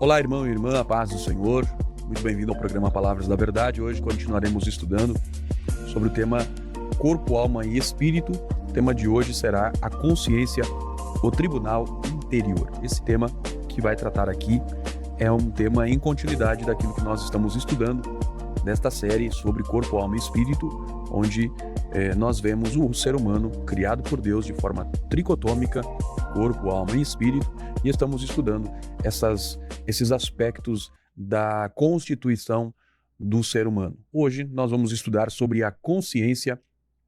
Olá, irmão e irmã, a paz do Senhor. Muito bem-vindo ao programa Palavras da Verdade. Hoje continuaremos estudando sobre o tema Corpo, Alma e Espírito. O tema de hoje será a consciência, o tribunal interior. Esse tema que vai tratar aqui é um tema em continuidade daquilo que nós estamos estudando nesta série sobre corpo, alma e espírito, onde nós vemos o ser humano criado por Deus de forma tricotômica, corpo, alma e espírito, e estamos estudando esses aspectos da constituição do ser humano. Hoje nós vamos estudar sobre a consciência,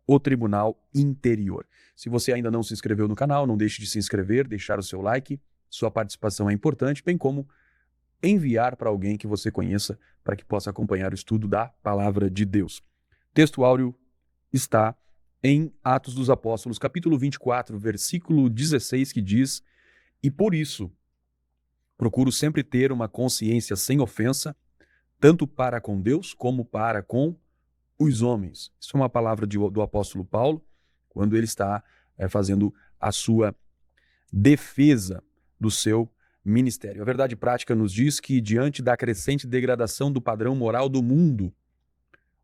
o tribunal interior. Se você ainda não se inscreveu no canal, não deixe de se inscrever, deixar o seu like, sua participação é importante, bem como enviar para alguém que você conheça para que possa acompanhar o estudo da Palavra de Deus. Texto áureo está em Atos dos Apóstolos, capítulo 24, versículo 16, que diz: "E por isso procuro sempre ter uma consciência sem ofensa, tanto para com Deus como para com os homens." Isso é uma palavra do apóstolo Paulo, quando ele está fazendo a sua defesa do seu ministério. A verdade prática nos diz que, diante da crescente degradação do padrão moral do mundo,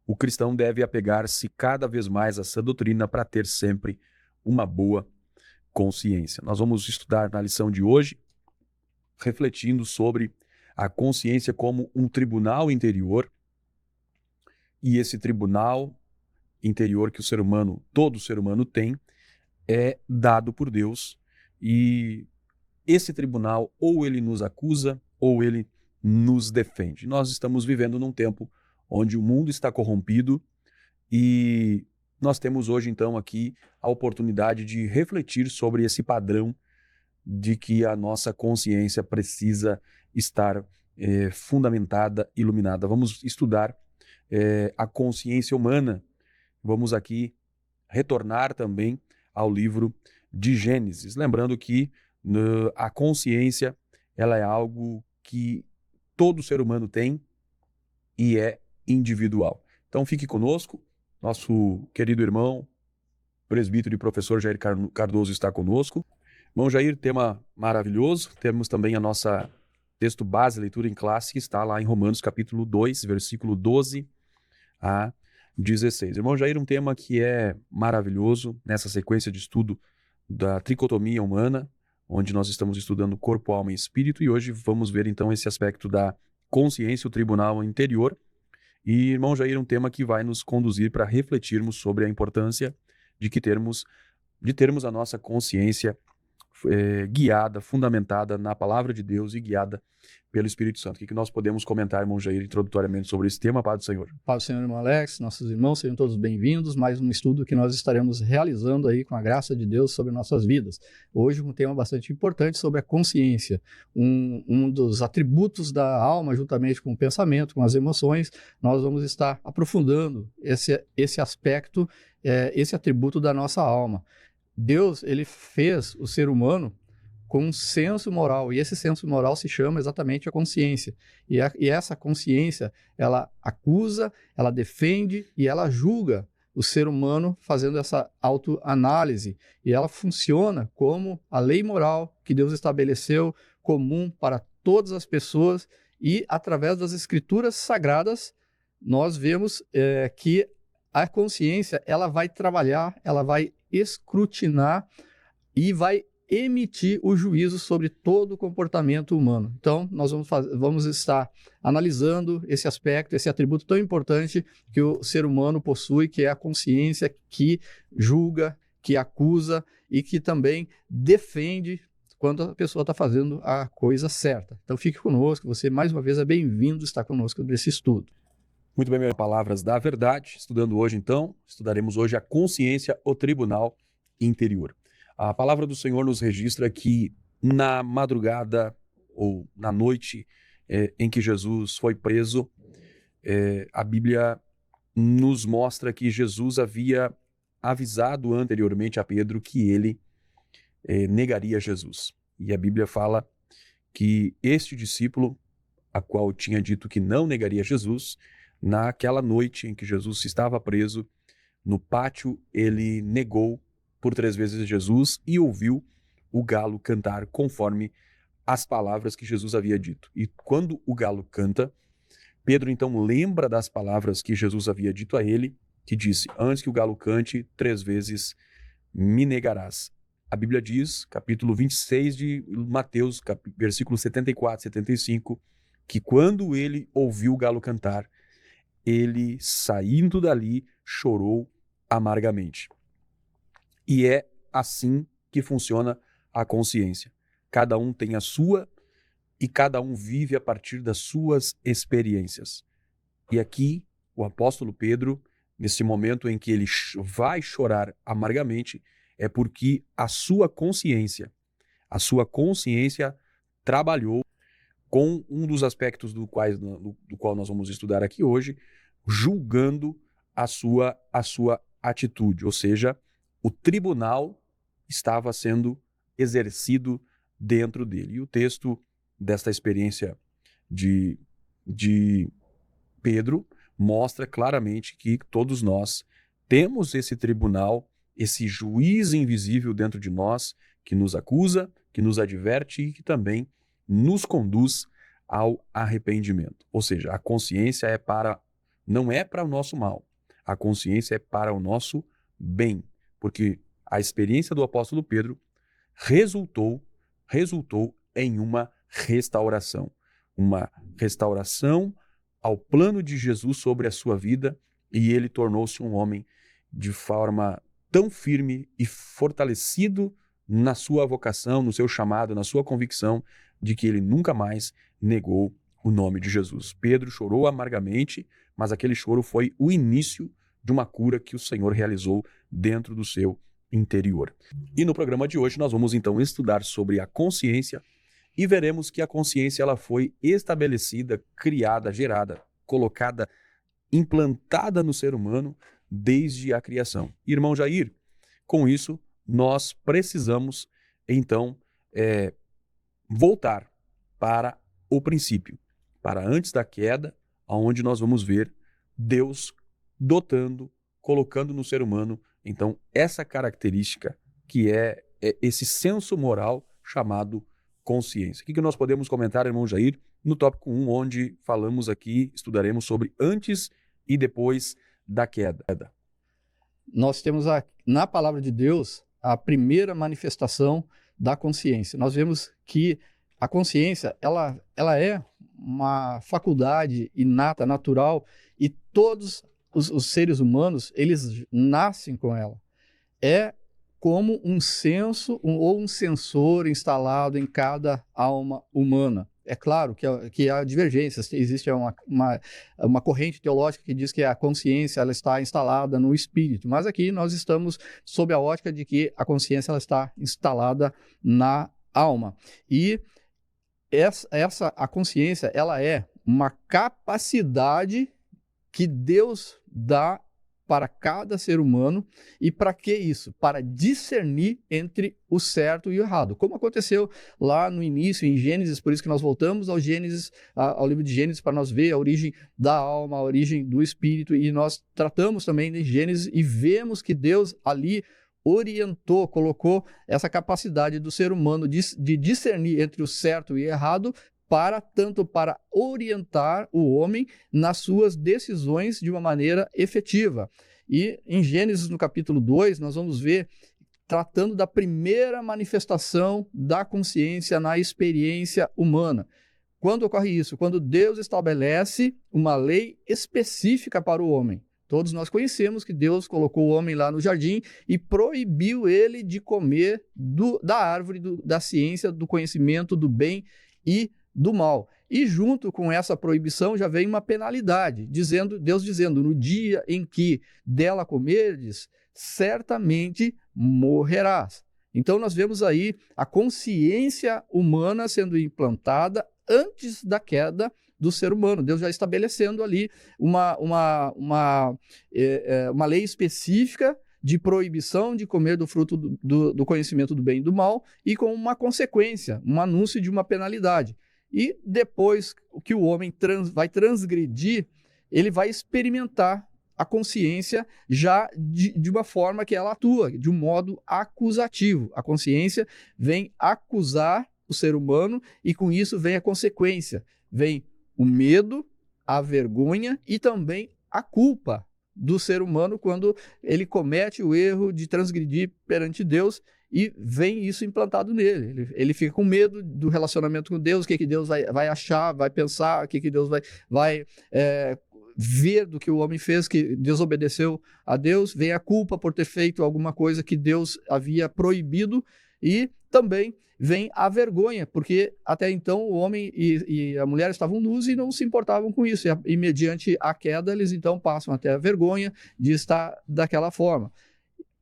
o cristão deve apegar-se cada vez mais a essa doutrina para ter sempre uma boa consciência. Nós vamos estudar na lição de hoje, refletindo sobre a consciência como um tribunal interior, e esse tribunal interior que todo ser humano tem, é dado por Deus, e esse tribunal ou ele nos acusa ou ele nos defende. Nós estamos vivendo num tempo onde o mundo está corrompido e nós temos hoje então aqui a oportunidade de refletir sobre esse padrão de que a nossa consciência precisa estar fundamentada, iluminada. Vamos estudar a consciência humana. Vamos aqui retornar também ao livro de Gênesis, lembrando que a consciência, ela é algo que todo ser humano tem e é individual. Então fique conosco, nosso querido irmão, presbítero e professor Jair Cardoso está conosco. Irmão Jair, tema maravilhoso. Temos também a nossa texto base, leitura em classe, que está lá em Romanos capítulo 2, versículo 12 a 16. Irmão Jair, um tema que é maravilhoso nessa sequência de estudo da tricotomia humana, onde nós estamos estudando corpo, alma e espírito, e hoje vamos ver então esse aspecto da consciência, o tribunal interior. E, irmão Jair, um tema que vai nos conduzir para refletirmos sobre a importância de termos a nossa consciência guiada, fundamentada na Palavra de Deus e guiada pelo Espírito Santo. O que nós podemos comentar, irmão Jair, introdutoriamente sobre esse tema? Paz do Senhor. Paz do Senhor, irmão Alex, nossos irmãos, sejam todos bem-vindos. Mais um estudo que nós estaremos realizando aí com a graça de Deus sobre nossas vidas. Hoje um tema bastante importante sobre a consciência, um dos atributos da alma, juntamente com o pensamento, com as emoções. Nós vamos estar aprofundando esse aspecto, esse atributo da nossa alma. Deus, ele fez o ser humano com um senso moral, e esse senso moral se chama exatamente a consciência. E essa consciência, ela acusa, ela defende e ela julga o ser humano fazendo essa autoanálise. E ela funciona como a lei moral que Deus estabeleceu, comum para todas as pessoas, e através das escrituras sagradas, nós vemos que a consciência, ela vai trabalhar, ela vai escrutinar e vai emitir o juízo sobre todo o comportamento humano. Então, nós vamos estar analisando esse aspecto, esse atributo tão importante que o ser humano possui, que é a consciência que julga, que acusa e que também defende quando a pessoa está fazendo a coisa certa. Então, fique conosco, você mais uma vez é bem-vindo estar conosco nesse estudo. Muito bem, Palavras da Verdade. Estudaremos hoje a consciência, o tribunal interior. A palavra do Senhor nos registra que na madrugada ou na noite em que Jesus foi preso, a Bíblia nos mostra que Jesus havia avisado anteriormente a Pedro que ele negaria Jesus. E a Bíblia fala que este discípulo, a qual tinha dito que não negaria Jesus, naquela noite em que Jesus estava preso, no pátio, ele negou por 3 vezes Jesus e ouviu o galo cantar, conforme as palavras que Jesus havia dito. E quando o galo canta, Pedro então lembra das palavras que Jesus havia dito a ele, que disse: antes que o galo cante, 3 vezes me negarás. A Bíblia diz, capítulo 26 de Mateus, versículo 74, 75, que quando ele ouviu o galo cantar, ele, saindo dali, chorou amargamente. E é assim que funciona a consciência. Cada um tem a sua e cada um vive a partir das suas experiências. E aqui, o apóstolo Pedro, nesse momento em que ele vai chorar amargamente, é porque a sua consciência trabalhou com um dos aspectos do qual nós vamos estudar aqui hoje, julgando a sua atitude, ou seja, o tribunal estava sendo exercido dentro dele. E o texto desta experiência de Pedro mostra claramente que todos nós temos esse tribunal, esse juiz invisível dentro de nós, que nos acusa, que nos adverte e que também nos conduz ao arrependimento. Ou seja, a consciência não é para o nosso mal, a consciência é para o nosso bem, porque a experiência do apóstolo Pedro resultou em uma restauração ao plano de Jesus sobre a sua vida, e ele tornou-se um homem de forma tão firme e fortalecido na sua vocação, no seu chamado, na sua convicção, de que ele nunca mais negou o nome de Jesus. Pedro chorou amargamente, mas aquele choro foi o início de uma cura que o Senhor realizou dentro do seu interior. E no programa de hoje nós vamos então estudar sobre a consciência e veremos que a consciência ela foi estabelecida, criada, gerada, colocada, implantada no ser humano desde a criação. Irmão Jair, com isso nós precisamos então voltar para o princípio, para antes da queda, onde nós vamos ver Deus colocando no ser humano então essa característica que é esse senso moral chamado consciência. O que nós podemos comentar, irmão Jair, no tópico 1, onde estudaremos sobre antes e depois da queda. Nós temos na palavra de Deus a primeira manifestação da consciência. Nós vemos que a consciência ela é uma faculdade inata, natural, e todos os seres humanos eles nascem com ela. É como um senso ou um sensor instalado em cada alma humana. É claro que há divergências, existe uma corrente teológica que diz que a consciência ela está instalada no espírito, mas aqui nós estamos sob a ótica de que a consciência ela está instalada na alma. E a consciência ela é uma capacidade que Deus dá para cada ser humano. E para que isso? Para discernir entre o certo e o errado. Como aconteceu lá no início, em Gênesis, por isso que nós voltamos ao livro de Gênesis, para nós ver a origem da alma, a origem do espírito, e nós tratamos também de Gênesis e vemos que Deus ali orientou, colocou essa capacidade do ser humano de discernir entre o certo e o errado, tanto para orientar o homem nas suas decisões de uma maneira efetiva. E em Gênesis, no capítulo 2, nós vamos ver, tratando da primeira manifestação da consciência na experiência humana. Quando ocorre isso? Quando Deus estabelece uma lei específica para o homem. Todos nós conhecemos que Deus colocou o homem lá no jardim e proibiu ele de comer da árvore da ciência, do conhecimento do bem e do mal. E junto com essa proibição já vem uma penalidade, Deus dizendo, no dia em que dela comerdes, certamente morrerás. Então nós vemos aí a consciência humana sendo implantada antes da queda do ser humano. Deus já estabelecendo ali uma lei específica de proibição de comer do fruto do conhecimento do bem e do mal, e com uma consequência, um anúncio de uma penalidade. E depois que o homem vai transgredir, ele vai experimentar a consciência já de uma forma que ela atua, de um modo acusativo. A consciência vem acusar o ser humano e com isso vem a consequência. Vem o medo, a vergonha e também a culpa do ser humano quando ele comete o erro de transgredir perante Deus e vem isso implantado nele. Ele fica com medo do relacionamento com Deus, o que Deus vai achar, vai pensar, o que Deus vai ver do que o homem fez, que desobedeceu a Deus. Vem a culpa por ter feito alguma coisa que Deus havia proibido e também vem a vergonha, porque até então o homem e a mulher estavam nus e não se importavam com isso. E mediante a queda, eles então passam até a vergonha de estar daquela forma.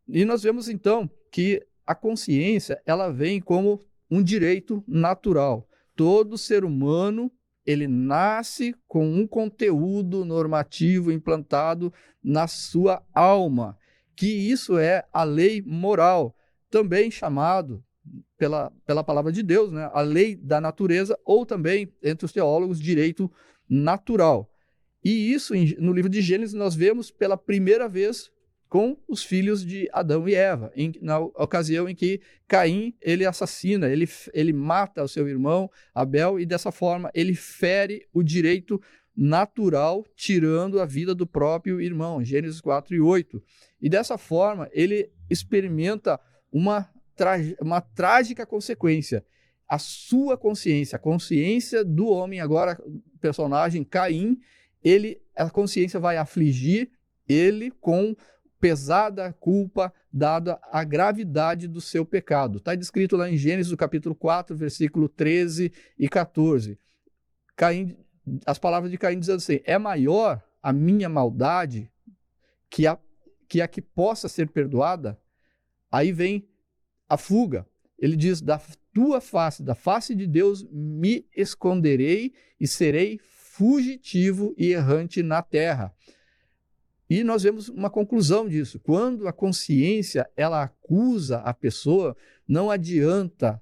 E nós vemos então que a consciência, ela vem como um direito natural. Todo ser humano, ele nasce com um conteúdo normativo implantado na sua alma, que isso é a lei moral, também chamado pela palavra de Deus, né? A lei da natureza, ou também, entre os teólogos, direito natural. E isso, no livro de Gênesis, nós vemos pela primeira vez com os filhos de Adão e Eva, na ocasião em que Caim, ele assassina, ele mata o seu irmão Abel e dessa forma ele fere o direito natural, tirando a vida do próprio irmão, Gênesis 4 e 8. E dessa forma ele experimenta uma trágica consequência. A sua consciência, a consciência do homem, agora o personagem Caim, a consciência vai afligir ele com pesada culpa, dada a gravidade do seu pecado. Está descrito lá em Gênesis, no capítulo 4, versículo 13 e 14. As palavras de Caim dizem assim: é maior a minha maldade que a que possa ser perdoada? Aí vem a fuga. Ele diz: da tua face, da face de Deus, me esconderei e serei fugitivo e errante na terra. E nós vemos uma conclusão disso. Quando a consciência ela acusa a pessoa, não adianta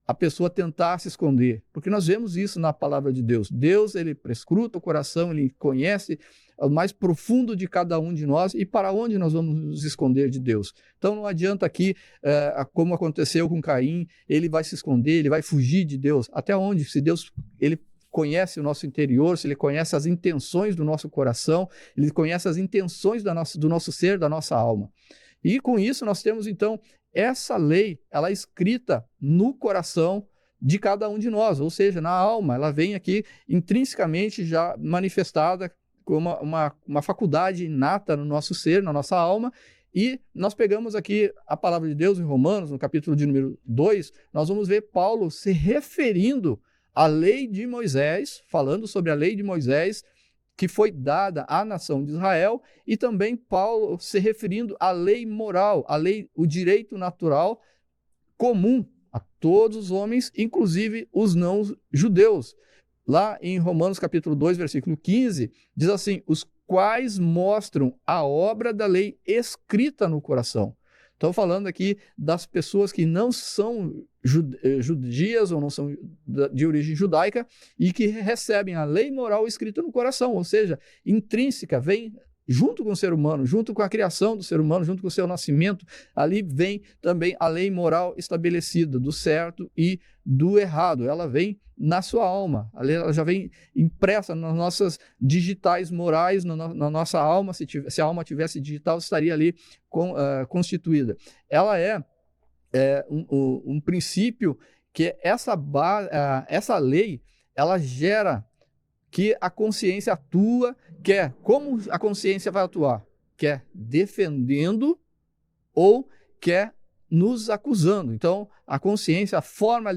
a pessoa tentar se esconder, porque nós vemos isso na palavra de Deus. Deus, ele prescruta o coração, ele conhece o mais profundo de cada um de nós e para onde nós vamos nos esconder de Deus. Então não adianta aqui, como aconteceu com Caim, ele vai se esconder, ele vai fugir de Deus. Até onde? Se Deus ele conhece o nosso interior, se ele conhece as intenções do nosso coração, ele conhece as intenções do nosso ser, da nossa alma. E com isso nós temos então essa lei, ela é escrita no coração de cada um de nós, ou seja, na alma, ela vem aqui intrinsecamente já manifestada como uma faculdade inata no nosso ser, na nossa alma. E nós pegamos aqui a palavra de Deus em Romanos, no capítulo de número 2, nós vamos ver Paulo se referindo à lei de Moisés, falando sobre a lei de Moisés, que foi dada à nação de Israel, e também Paulo se referindo à lei moral, o direito natural comum a todos os homens, inclusive os não-judeus. Lá em Romanos capítulo 2, versículo 15, diz assim: os quais mostram a obra da lei escrita no coração. Estou falando aqui das pessoas que não são judias ou não são de origem judaica e que recebem a lei moral escrita no coração, ou seja, intrínseca, vem junto com o ser humano, junto com a criação do ser humano, junto com o seu nascimento. Ali vem também a lei moral estabelecida do certo e do errado. Ela vem na sua alma, ela já vem impressa nas nossas digitais morais, na nossa alma. Se a alma tivesse digital, estaria ali constituída. Ela é um princípio que essa lei, ela gera que a consciência atua, como a consciência vai atuar? Quer defendendo ou quer nos acusando. Então, a consciência, a forma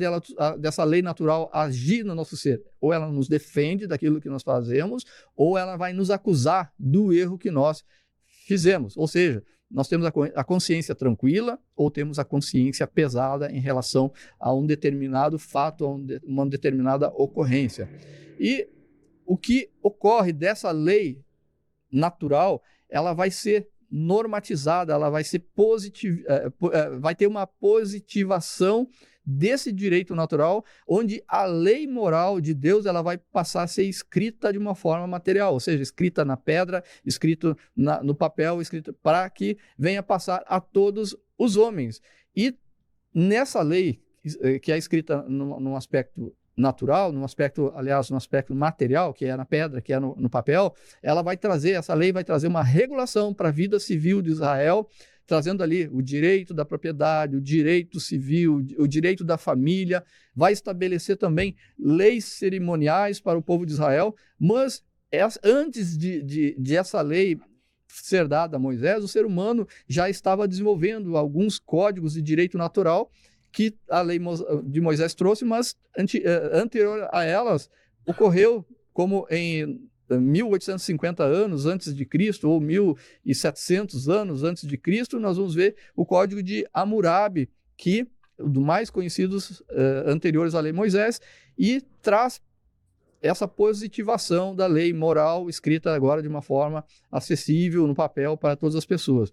dessa lei natural agir no nosso ser, ou ela nos defende daquilo que nós fazemos, ou ela vai nos acusar do erro que nós fizemos. Ou seja, nós temos a consciência tranquila ou temos a consciência pesada em relação a um determinado fato, a uma determinada ocorrência. E o que ocorre dessa lei natural, ela vai ser normatizada, ela vai ser vai ter uma positivação desse direito natural, onde a lei moral de Deus ela vai passar a ser escrita de uma forma material, ou seja, escrita na pedra, escrito no papel, escrito para que venha passar a todos os homens. E nessa lei, que é escrita num aspecto natural, num aspecto material, que é na pedra, que é no papel, essa lei vai trazer uma regulação para a vida civil de Israel, trazendo ali o direito da propriedade, o direito civil, o direito da família, vai estabelecer também leis cerimoniais para o povo de Israel, mas antes de essa lei ser dada a Moisés, o ser humano já estava desenvolvendo alguns códigos de direito natural que a lei de Moisés trouxe, mas anterior a elas ocorreu como em 1850 anos antes de Cristo, ou 1700 anos antes de Cristo, nós vamos ver o Código de Hammurabi, que dos mais conhecidos anteriores à lei de Moisés, e traz essa positivação da lei moral escrita agora de uma forma acessível no papel para todas as pessoas.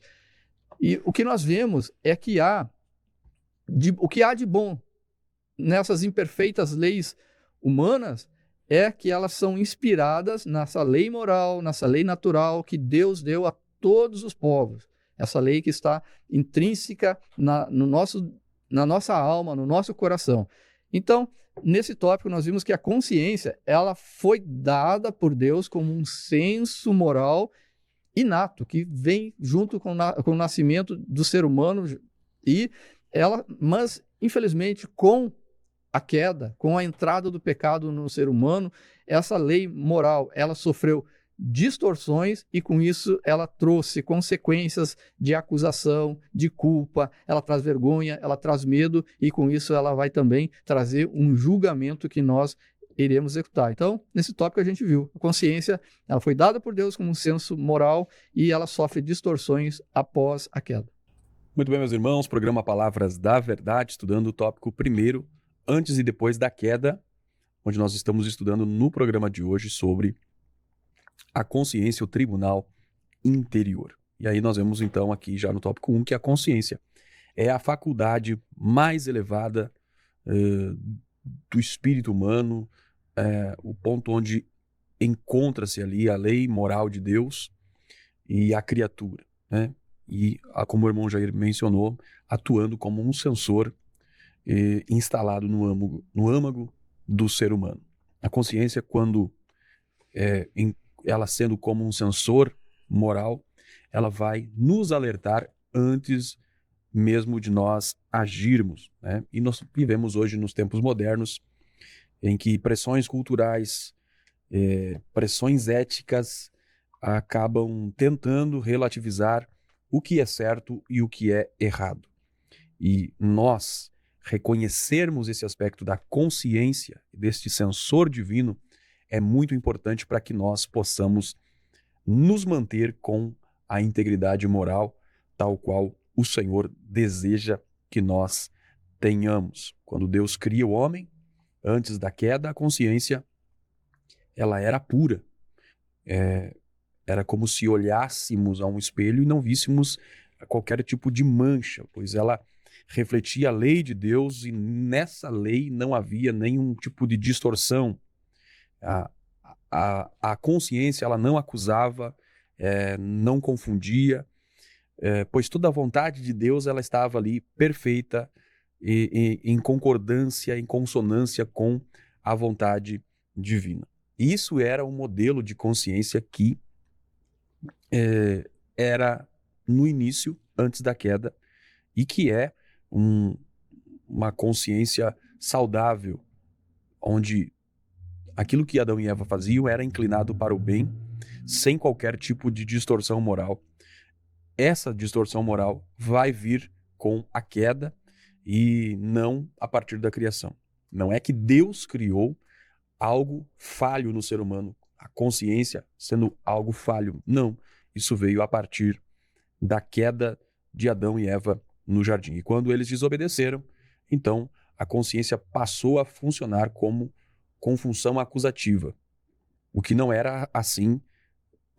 E o que nós vemos é que o que há de bom nessas imperfeitas leis humanas é que elas são inspiradas nessa lei moral, nessa lei natural que Deus deu a todos os povos. Essa lei que está intrínseca na nossa alma, no nosso coração. Então, nesse tópico, nós vimos que a consciência ela foi dada por Deus como um senso moral inato, que vem junto com o nascimento do ser humano, mas, infelizmente, com a queda, com a entrada do pecado no ser humano, essa lei moral, ela sofreu distorções e com isso ela trouxe consequências de acusação, de culpa, ela traz vergonha, ela traz medo e com isso ela vai também trazer um julgamento que nós iremos executar. Então, nesse tópico a gente viu, a consciência ela foi dada por Deus como um senso moral e ela sofre distorções após a queda. Muito bem, meus irmãos, programa Palavras da Verdade, estudando o tópico primeiro, antes e depois da queda, onde nós estamos estudando no programa de hoje sobre a consciência, o tribunal interior. E aí nós vemos então aqui já no tópico 1 que a consciência é a faculdade mais elevada do espírito humano, o ponto onde encontra-se ali a lei moral de Deus e a criatura, né? E, como o irmão Jair mencionou, atuando como um sensor instalado no âmago do ser humano. A consciência, quando ela sendo como um sensor moral, ela vai nos alertar antes mesmo de nós agirmos, né? E nós vivemos hoje nos tempos modernos em que pressões culturais, pressões éticas acabam tentando relativizar o que é certo e o que é errado. E nós reconhecermos esse aspecto da consciência, deste sensor divino, é muito importante para que nós possamos nos manter com a integridade moral, tal qual o Senhor deseja que nós tenhamos. Quando Deus cria o homem, antes da queda, a consciência ela era pura. Era como se olhássemos a um espelho e não víssemos qualquer tipo de mancha, pois ela refletia a lei de Deus e nessa lei não havia nenhum tipo de distorção. A consciência ela não acusava, não confundia, pois toda a vontade de Deus ela estava ali perfeita e em concordância, em consonância com a vontade divina. Isso era um modelo de consciência que era no início, antes da queda, e que é uma consciência saudável, onde aquilo que Adão e Eva faziam era inclinado para o bem, sem qualquer tipo de distorção moral. Essa distorção moral vai vir com a queda e não a partir da criação. Não é que Deus criou algo falho no ser humano, a consciência sendo algo falho. Não, isso veio a partir da queda de Adão e Eva no jardim. E quando eles desobedeceram, então a consciência passou a funcionar com função acusativa, o que não era assim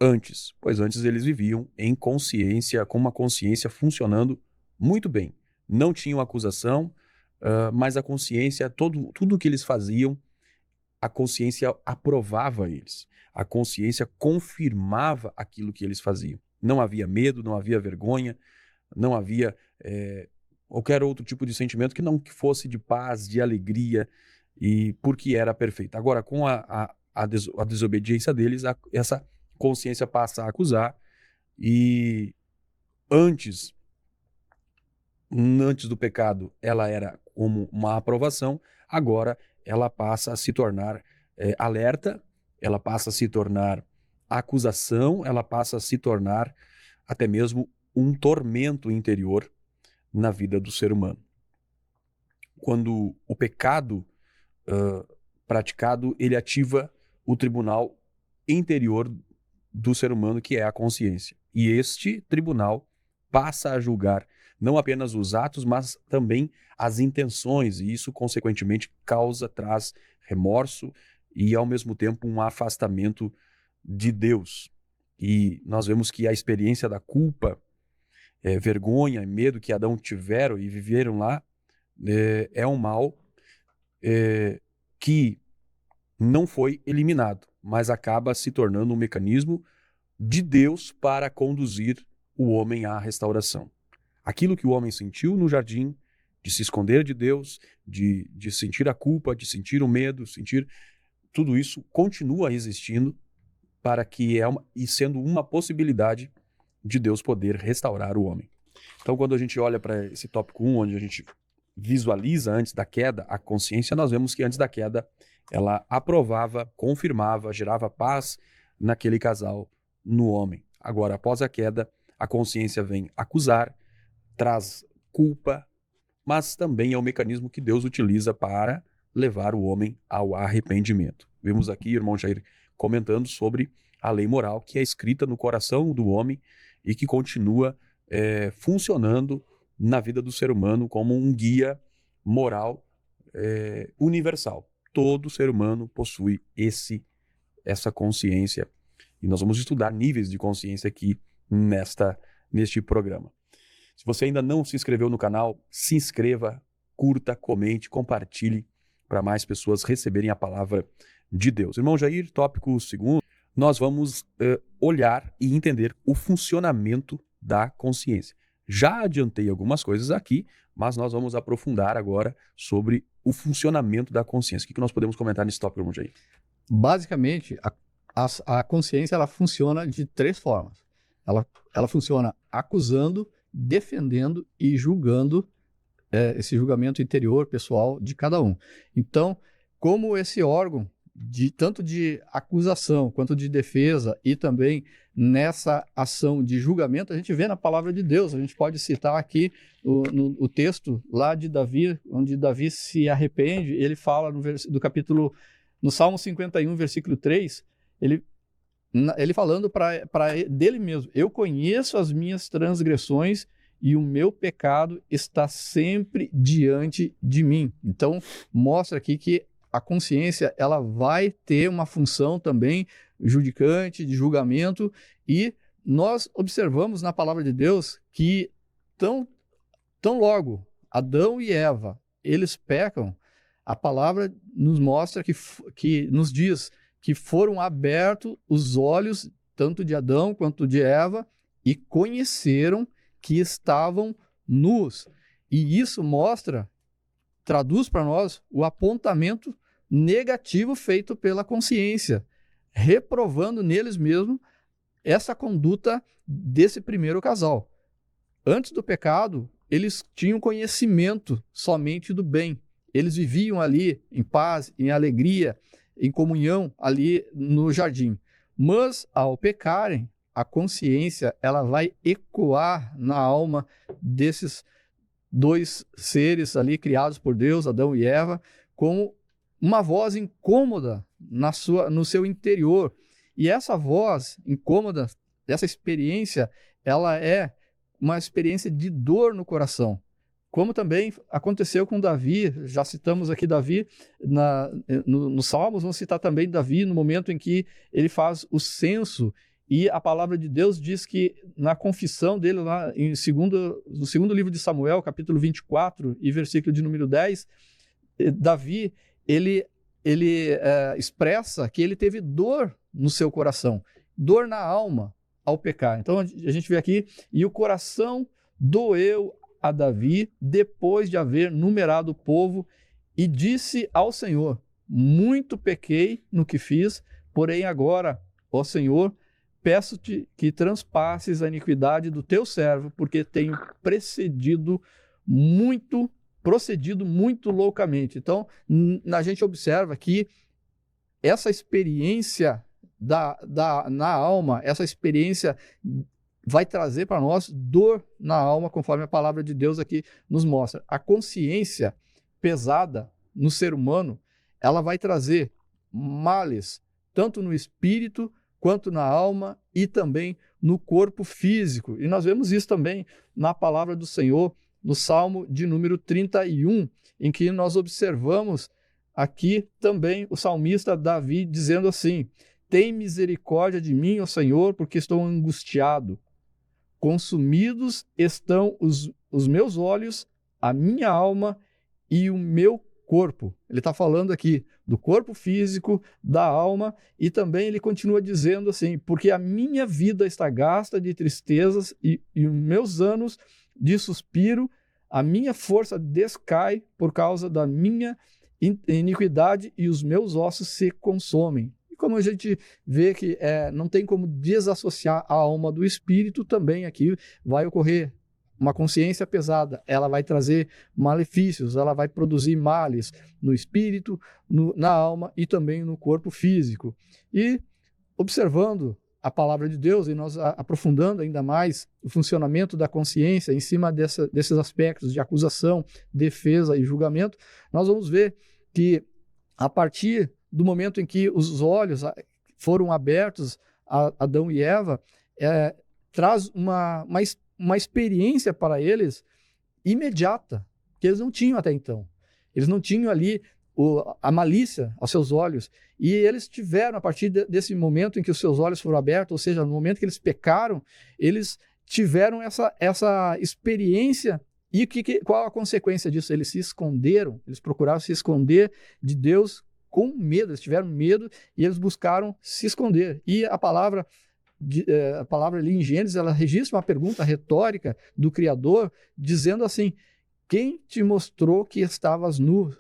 antes, pois antes eles viviam em consciência, com uma consciência funcionando muito bem. Não tinham acusação, mas a consciência, tudo o que eles faziam, a consciência aprovava eles. A consciência confirmava aquilo que eles faziam. Não havia medo, não havia vergonha, não havia qualquer outro tipo de sentimento que não que fosse de paz, de alegria, e porque era perfeito. Agora, com a desobediência deles, essa consciência passa a acusar, e antes do pecado ela era como uma aprovação, agora ela passa a se tornar alerta, ela passa a se tornar acusação, ela passa a se tornar até mesmo um tormento interior na vida do ser humano. Quando o pecado praticado, ele ativa o tribunal interior do ser humano, que é a consciência. E este tribunal passa a julgar não apenas os atos, mas também as intenções, e isso, consequentemente, traz remorso e, ao mesmo tempo, um afastamento de Deus. E nós vemos que a experiência da culpa, vergonha e medo que Adão tiveram e viveram lá, é um mal que não foi eliminado, mas acaba se tornando um mecanismo de Deus para conduzir o homem à restauração. Aquilo que o homem sentiu no jardim, de se esconder de Deus, de sentir a culpa, de sentir o medo, tudo isso continua existindo para que e sendo uma possibilidade de Deus poder restaurar o homem. Então, quando a gente olha para esse tópico 1, onde a gente visualiza antes da queda a consciência, nós vemos que antes da queda ela aprovava, confirmava, gerava paz naquele casal, no homem. Agora, após a queda, a consciência vem acusar, traz culpa, mas também é o mecanismo que Deus utiliza para levar o homem ao arrependimento. Vemos aqui, irmão Jair, comentando sobre a lei moral que é escrita no coração do homem e que continua funcionando na vida do ser humano como um guia moral universal. Todo ser humano possui essa consciência. E nós vamos estudar níveis de consciência aqui neste programa. Se você ainda não se inscreveu no canal, se inscreva, curta, comente, compartilhe para mais pessoas receberem a palavra de Deus. Irmão Jair, tópico 2, nós vamos olhar e entender o funcionamento da consciência. Já adiantei algumas coisas aqui, mas nós vamos aprofundar agora sobre o funcionamento da consciência. O que nós podemos comentar nesse tópico, irmão Jair? Basicamente, a consciência ela funciona de 3 formas. Ela funciona acusando, defendendo e julgando esse julgamento interior, pessoal de cada um. Então, como esse órgão, tanto de acusação quanto de defesa e também nessa ação de julgamento, a gente vê na palavra de Deus. A gente pode citar aqui o texto lá de Davi, onde Davi se arrepende. Ele fala no Salmo 51, versículo 3, ele falando dele mesmo: eu conheço as minhas transgressões e o meu pecado está sempre diante de mim. Então, mostra aqui que a consciência ela vai ter uma função também judicante, de julgamento, e nós observamos na palavra de Deus que tão logo Adão e Eva, eles pecam, a palavra nos mostra que nos diz que foram abertos os olhos tanto de Adão quanto de Eva e conheceram que estavam nus. E isso traduz para nós o apontamento negativo feito pela consciência, reprovando neles mesmos essa conduta desse primeiro casal. Antes do pecado, eles tinham conhecimento somente do bem. Eles viviam ali em paz, em alegria, em comunhão ali no jardim. Mas, ao pecarem, a consciência ela vai ecoar na alma desses 2 seres ali criados por Deus, Adão e Eva, como uma voz incômoda no seu interior. E essa voz incômoda, essa experiência, ela é uma experiência de dor no coração. Como também aconteceu com Davi, já citamos aqui Davi nos Salmos, vamos citar também Davi no momento em que ele faz o censo, e a palavra de Deus diz que na confissão dele, lá no segundo livro de Samuel, capítulo 24 e versículo de número 10, Davi, ele expressa que ele teve dor no seu coração, dor na alma ao pecar. Então a gente vê aqui: e o coração doeu a Davi, depois de haver numerado o povo, e disse ao Senhor: muito pequei no que fiz, porém agora, ó Senhor, peço-te que transpasses a iniquidade do teu servo, porque tenho procedido muito loucamente. Então, a gente observa que essa experiência na alma, essa experiência vai trazer para nós dor na alma, conforme a palavra de Deus aqui nos mostra. A consciência pesada no ser humano, ela vai trazer males, tanto no espírito, quanto na alma e também no corpo físico. E nós vemos isso também na palavra do Senhor, no Salmo de número 31, em que nós observamos aqui também o salmista Davi dizendo assim: tem misericórdia de mim, ó Senhor, porque estou angustiado. Consumidos estão os meus olhos, a minha alma e o meu corpo. Ele está falando aqui do corpo físico, da alma, e também ele continua dizendo assim: porque a minha vida está gasta de tristezas e os meus anos de suspiro, a minha força descai por causa da minha iniquidade e os meus ossos se consomem. E como a gente vê que não tem como desassociar a alma do espírito, também aqui vai ocorrer uma consciência pesada. Ela vai trazer malefícios, ela vai produzir males no espírito, na alma e também no corpo físico. E observando a palavra de Deus e nós aprofundando ainda mais o funcionamento da consciência em cima desses aspectos de acusação, defesa e julgamento, nós vamos ver que a partir do momento em que os olhos foram abertos a Adão e Eva, traz uma experiência para eles imediata, que eles não tinham até então. Eles não tinham ali a malícia aos seus olhos, e eles tiveram, a partir desse momento em que os seus olhos foram abertos, ou seja, no momento que eles pecaram, eles tiveram essa experiência. E qual a consequência disso? Eles se esconderam, eles procuraram se esconder de Deus com medo, eles tiveram medo e eles buscaram se esconder. E a palavra ali em Gênesis, ela registra uma pergunta retórica do Criador, dizendo assim: quem te mostrou que estavas nu?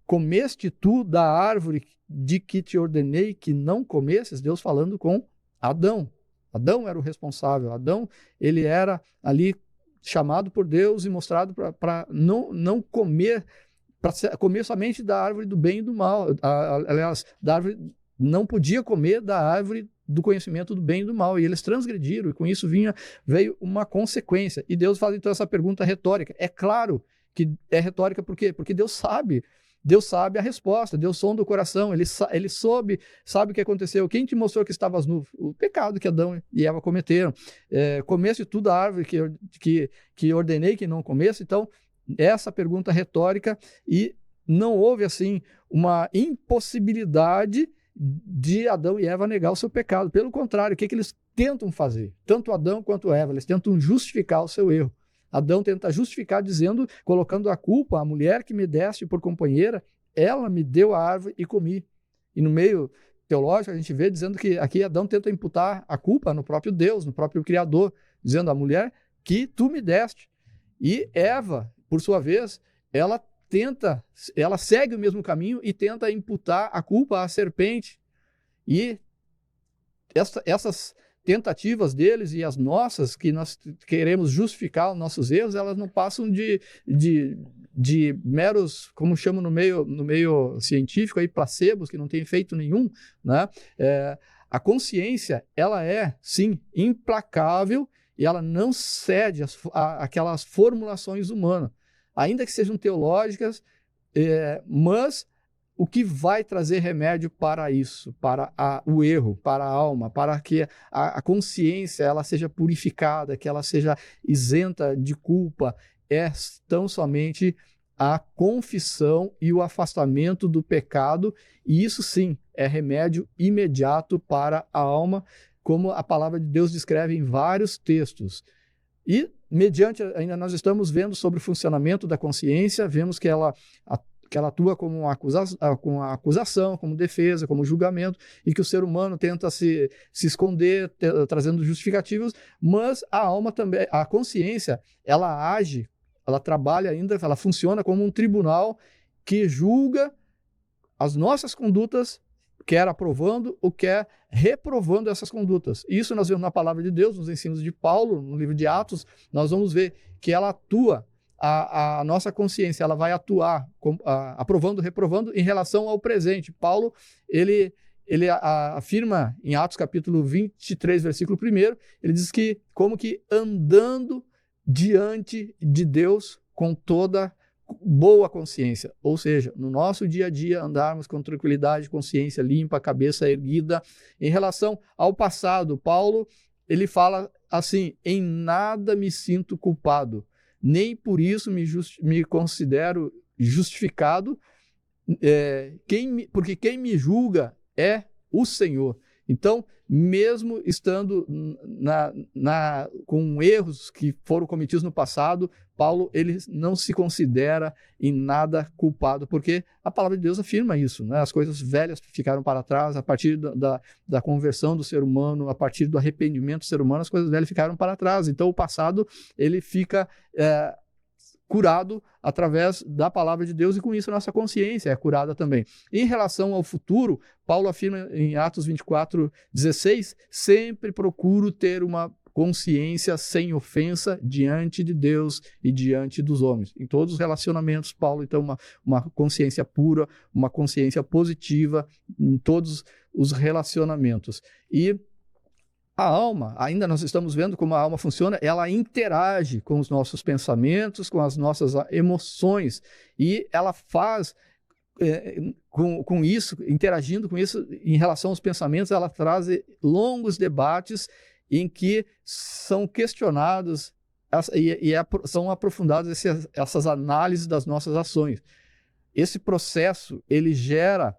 Comeste tu da árvore de que te ordenei que não comesses? Deus falando com Adão. Adão era o responsável. Adão, ele era ali chamado por Deus e mostrado para não comer, para comer somente da árvore do bem e do mal. Aliás, não podia comer da árvore do conhecimento do bem e do mal, e eles transgrediram, e com isso veio uma consequência. E Deus faz então essa pergunta retórica. É claro que é retórica, por quê? Porque Deus sabe a resposta, Deus sonda o coração, ele sabe o que aconteceu. Quem te mostrou que estavas nu? O pecado que Adão e Eva cometeram. Comeste tudo da árvore que ordenei que não comesse. Então, essa pergunta retórica, e não houve assim uma impossibilidade de Adão e Eva negar o seu pecado. Pelo contrário, o que eles tentam fazer? Tanto Adão quanto Eva, eles tentam justificar o seu erro. Adão tenta justificar colocando a culpa, a mulher que me deste por companheira, ela me deu a árvore e comi. E no meio teológico a gente vê dizendo que aqui Adão tenta imputar a culpa no próprio Deus, no próprio Criador, dizendo a mulher que tu me deste. E Eva, por sua vez, ela segue o mesmo caminho e tenta imputar a culpa à serpente. E essas tentativas deles e as nossas, que nós queremos justificar os nossos erros, elas não passam de meros, como chamam no meio científico, aí, placebos, que não tem efeito nenhum, né? A consciência, ela é, sim, implacável, e ela não cede àquelas formulações humanas, ainda que sejam teológicas, mas o que vai trazer remédio para isso, para o erro, para a alma, para que a consciência ela seja purificada, que ela seja isenta de culpa, é tão somente a confissão e o afastamento do pecado, e isso sim é remédio imediato para a alma, como a palavra de Deus descreve em vários textos. E, mediante, ainda nós estamos vendo sobre o funcionamento da consciência, vemos que ela atua como com a acusação, como defesa, como julgamento, e que o ser humano tenta se esconder, trazendo justificativos, mas a alma também, a consciência, ela age, ela trabalha ainda, ela funciona como um tribunal que julga as nossas condutas, quer aprovando ou quer reprovando essas condutas. Isso nós vemos na palavra de Deus, nos ensinos de Paulo, no livro de Atos, nós vamos ver que ela atua, a nossa consciência, ela vai atuar aprovando, reprovando em relação ao presente. Paulo, ele afirma em Atos capítulo 23, versículo 1, ele diz que como que andando diante de Deus com toda boa consciência, ou seja, no nosso dia a dia andarmos com tranquilidade, consciência limpa, cabeça erguida. Em relação ao passado, Paulo, ele fala assim: em nada me sinto culpado, nem por isso me considero justificado, porque quem me julga é o Senhor. Então, mesmo estando com erros que foram cometidos no passado, Paulo ele não se considera em nada culpado, porque a palavra de Deus afirma isso, né? As coisas velhas ficaram para trás, a partir da conversão do ser humano, a partir do arrependimento do ser humano, as coisas velhas ficaram para trás. Então, o passado ele fica curado através da palavra de Deus, e com isso a nossa consciência é curada também. Em relação ao futuro, Paulo afirma em Atos 24:16, sempre procuro ter uma consciência sem ofensa diante de Deus e diante dos homens. Em todos os relacionamentos, Paulo, então, uma consciência pura, uma consciência positiva em todos os relacionamentos. E a alma, ainda nós estamos vendo como a alma funciona, ela interage com os nossos pensamentos, com as nossas emoções, e ela faz, com isso, interagindo com isso, em relação aos pensamentos, ela traz longos debates em que são questionados são aprofundadas essas análises das nossas ações. Esse processo, ele gera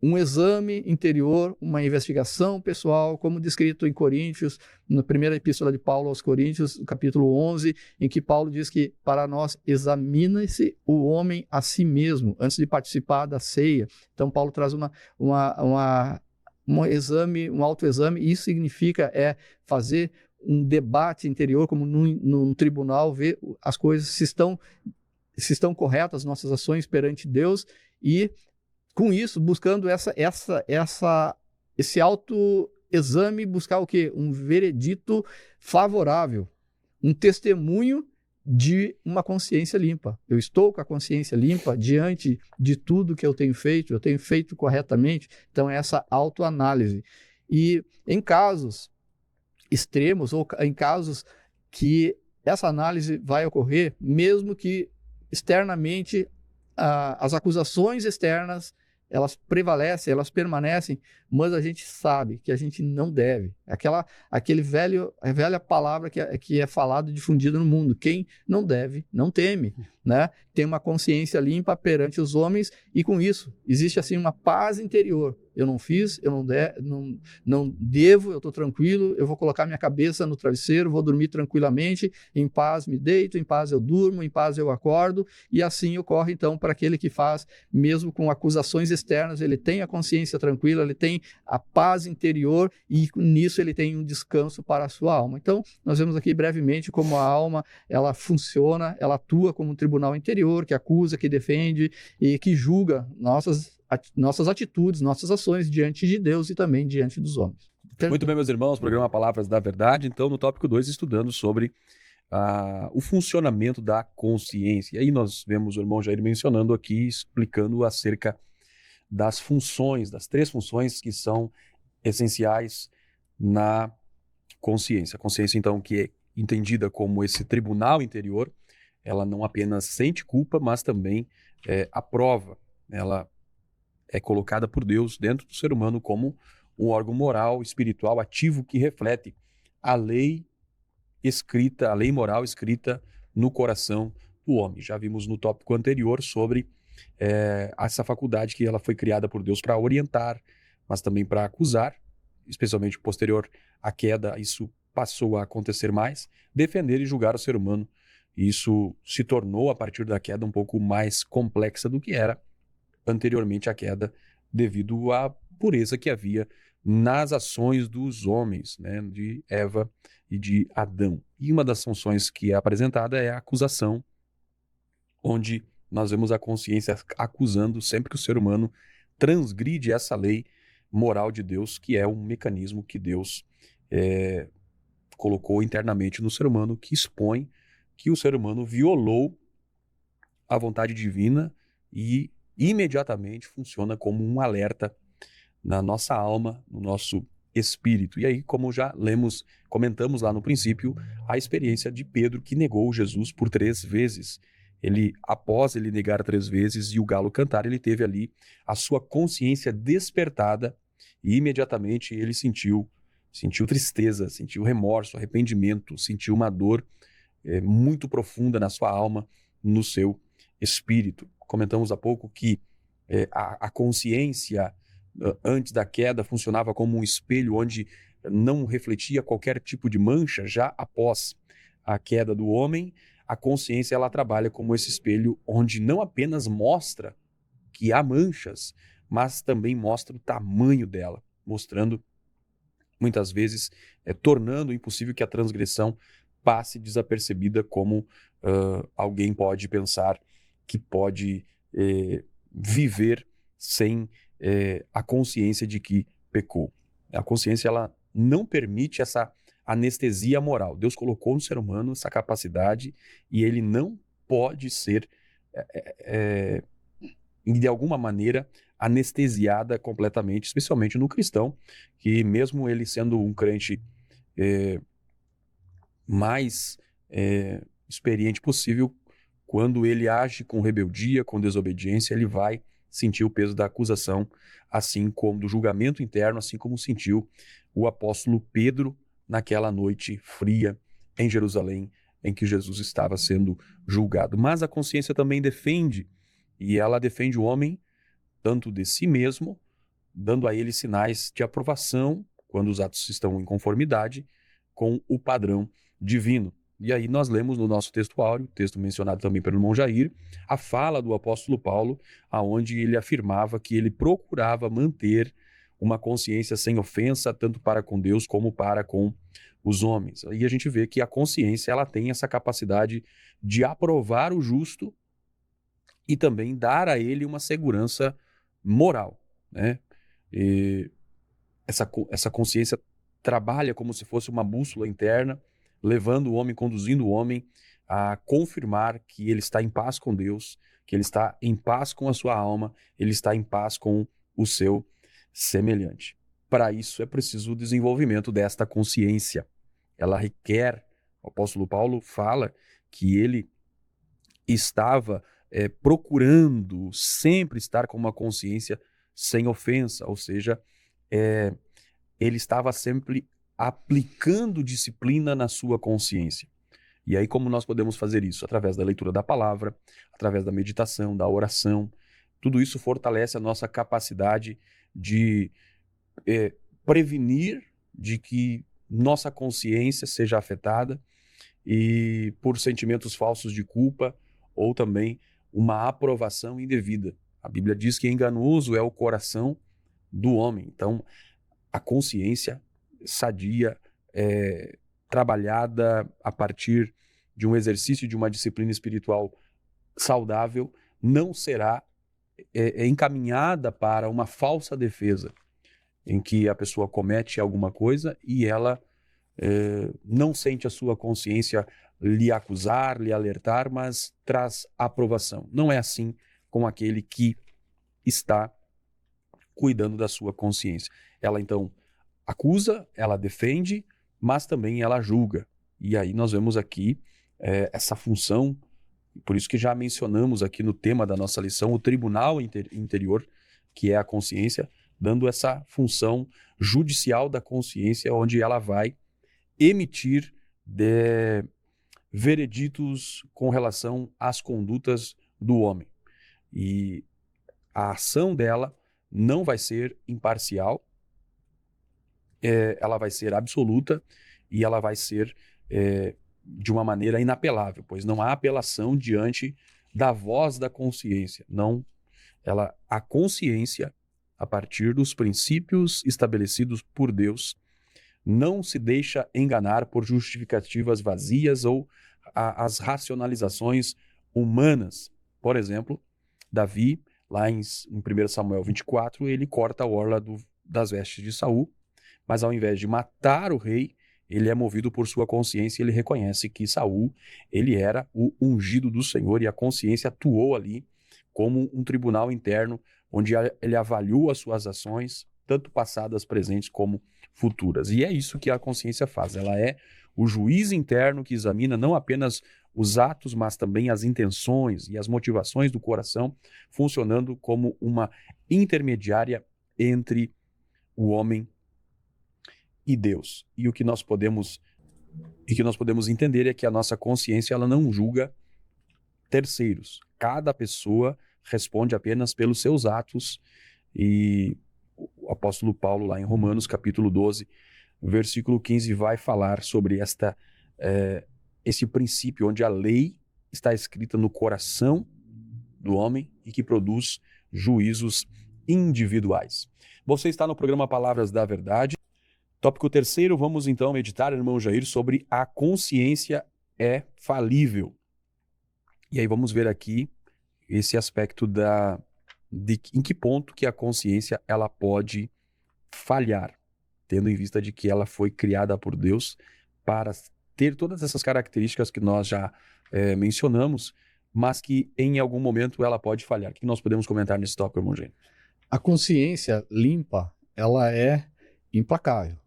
um exame interior, uma investigação pessoal, como descrito em Coríntios, na primeira epístola de Paulo aos Coríntios, capítulo 11, em que Paulo diz que para nós examina-se o homem a si mesmo, antes de participar da ceia. Então Paulo traz um exame, um autoexame, e isso significa fazer um debate interior, como num tribunal, ver as coisas se estão corretas, nossas ações perante Deus, e com isso, buscando esse autoexame, buscar o quê? Um veredito favorável, um testemunho de uma consciência limpa. Eu estou com a consciência limpa diante de tudo que eu tenho feito corretamente. Então, é essa autoanálise. E em casos extremos, ou em casos que essa análise vai ocorrer, mesmo que externamente as acusações externas elas prevalecem, elas permanecem, mas a gente sabe que a gente não deve. A velha palavra que é falada e difundida no mundo: quem não deve, não teme, né? Tem uma consciência limpa perante os homens, e com isso existe assim uma paz interior. Eu não fiz, eu não devo, eu estou tranquilo, eu vou colocar minha cabeça no travesseiro, vou dormir tranquilamente, em paz me deito, em paz eu durmo, em paz eu acordo, e assim ocorre então para aquele que faz, mesmo com acusações externas, ele tem a consciência tranquila, ele tem a paz interior, e nisso ele tem um descanso para a sua alma. Então, nós vemos aqui brevemente como a alma, ela funciona, ela atua como um tribunal interior, que acusa, que defende e que julga nossas atitudes, nossas ações diante de Deus e também diante dos homens. Muito bem, meus irmãos, programa Palavras da Verdade. Então, no tópico 2, estudando sobre o funcionamento da consciência. E aí nós vemos o irmão Jair mencionando aqui, explicando acerca das funções, das 3 funções que são essenciais na consciência. A consciência, então, que é entendida como esse tribunal interior, ela não apenas sente culpa, mas também aprova. Ela é colocada por Deus dentro do ser humano como um órgão moral, espiritual, ativo, que reflete a lei escrita, a lei moral escrita no coração do homem. Já vimos no tópico anterior sobre essa faculdade que ela foi criada por Deus para orientar, mas também para acusar, especialmente posterior à queda, isso passou a acontecer mais, defender e julgar o ser humano E isso se tornou, a partir da queda, um pouco mais complexa do que era anteriormente à queda, devido à pureza que havia nas ações dos homens, né, de Eva e de Adão. E uma das funções que é apresentada é a acusação, onde nós vemos a consciência acusando sempre que o ser humano transgride essa lei moral de Deus, que é um mecanismo que Deus colocou internamente no ser humano, que expõe que o ser humano violou a vontade divina e imediatamente funciona como um alerta na nossa alma, no nosso espírito. E aí, como já comentamos lá no princípio, a experiência de Pedro, que negou Jesus por 3 vezes. Após ele negar 3 vezes e o galo cantar, ele teve ali a sua consciência despertada e imediatamente ele sentiu tristeza, sentiu remorso, arrependimento, sentiu uma dor muito profunda na sua alma, no seu espírito. Comentamos há pouco que a consciência antes da queda funcionava como um espelho onde não refletia qualquer tipo de mancha. Já após a queda do homem, a consciência ela trabalha como esse espelho onde não apenas mostra que há manchas, mas também mostra o tamanho dela, mostrando muitas vezes, tornando impossível que a transgressão passe desapercebida, como alguém pode pensar que pode viver sem a consciência de que pecou. A consciência ela não permite essa anestesia moral. Deus colocou no ser humano essa capacidade e ele não pode ser, de alguma maneira, anestesiada completamente, especialmente no cristão, que mesmo ele sendo um crente mais experiente possível, quando ele age com rebeldia, com desobediência, ele vai sentir o peso da acusação, assim como do julgamento interno, assim como sentiu o apóstolo Pedro naquela noite fria em Jerusalém, em que Jesus estava sendo julgado. Mas a consciência também defende, e ela defende o homem tanto de si mesmo, dando a ele sinais de aprovação quando os atos estão em conformidade com o padrão divino. E aí nós lemos no nosso texto áureo, texto mencionado também pelo irmão Jair, a fala do apóstolo Paulo, aonde ele afirmava que ele procurava manter uma consciência sem ofensa, tanto para com Deus como para com os homens. Aí a gente vê que a consciência ela tem essa capacidade de aprovar o justo e também dar a ele uma segurança moral, né? E essa consciência trabalha como se fosse uma bússola interna, levando o homem, conduzindo o homem a confirmar que ele está em paz com Deus, que ele está em paz com a sua alma, ele está em paz com o seu semelhante. Para isso é preciso o desenvolvimento desta consciência. Ela requer, o apóstolo Paulo fala que ele estava procurando sempre estar com uma consciência sem ofensa, ou seja, ele estava sempre aplicando disciplina na sua consciência. E aí como nós podemos fazer isso? Através da leitura da palavra, através da meditação, da oração. Tudo isso fortalece a nossa capacidade de prevenir de que nossa consciência seja afetada e por sentimentos falsos de culpa ou também uma aprovação indevida. A Bíblia diz que enganoso é o coração do homem. Então, a consciência sadia, trabalhada a partir de um exercício de uma disciplina espiritual saudável, não será encaminhada para uma falsa defesa, em que a pessoa comete alguma coisa e ela não sente a sua consciência lhe acusar, lhe alertar, mas traz aprovação. Não é assim com aquele que está cuidando da sua consciência. Ela então acusa, ela defende, mas também ela julga. E aí nós vemos aqui essa função, por isso que já mencionamos aqui no tema da nossa lição, o tribunal interior, que é a consciência, dando essa função judicial da consciência, onde ela vai emitir vereditos com relação às condutas do homem. E a ação dela não vai ser imparcial, ela vai ser absoluta e ela vai ser de uma maneira inapelável, pois não há apelação diante da voz da consciência. Não, a consciência, a partir dos princípios estabelecidos por Deus, não se deixa enganar por justificativas vazias ou as racionalizações humanas. Por exemplo, Davi, lá em 1 Samuel 24, ele corta a orla das vestes de Saul, mas ao invés de matar o rei, ele é movido por sua consciência e ele reconhece que Saul, ele era o ungido do Senhor, e a consciência atuou ali como um tribunal interno, onde ele avaliou as suas ações, tanto passadas, presentes como futuras. E é isso que a consciência faz. Ela é o juiz interno que examina não apenas os atos, mas também as intenções e as motivações do coração, funcionando como uma intermediária entre o homem e Deus. E o que nós podemos entender é que a nossa consciência, ela não julga terceiros. Cada pessoa responde apenas pelos seus atos, e o apóstolo Paulo, lá em Romanos, capítulo 12, versículo 15, vai falar sobre esse princípio onde a lei está escrita no coração do homem e que produz juízos individuais. Você está no programa Palavras da Verdade. Tópico terceiro, vamos então meditar, irmão Jair, sobre a consciência é falível. E aí vamos ver aqui esse aspecto em que ponto que a consciência ela pode falhar, tendo em vista de que ela foi criada por Deus para ter todas essas características que nós já mencionamos, mas que em algum momento ela pode falhar. O que nós podemos comentar nesse tópico, irmão Jair? A consciência limpa, ela é implacável.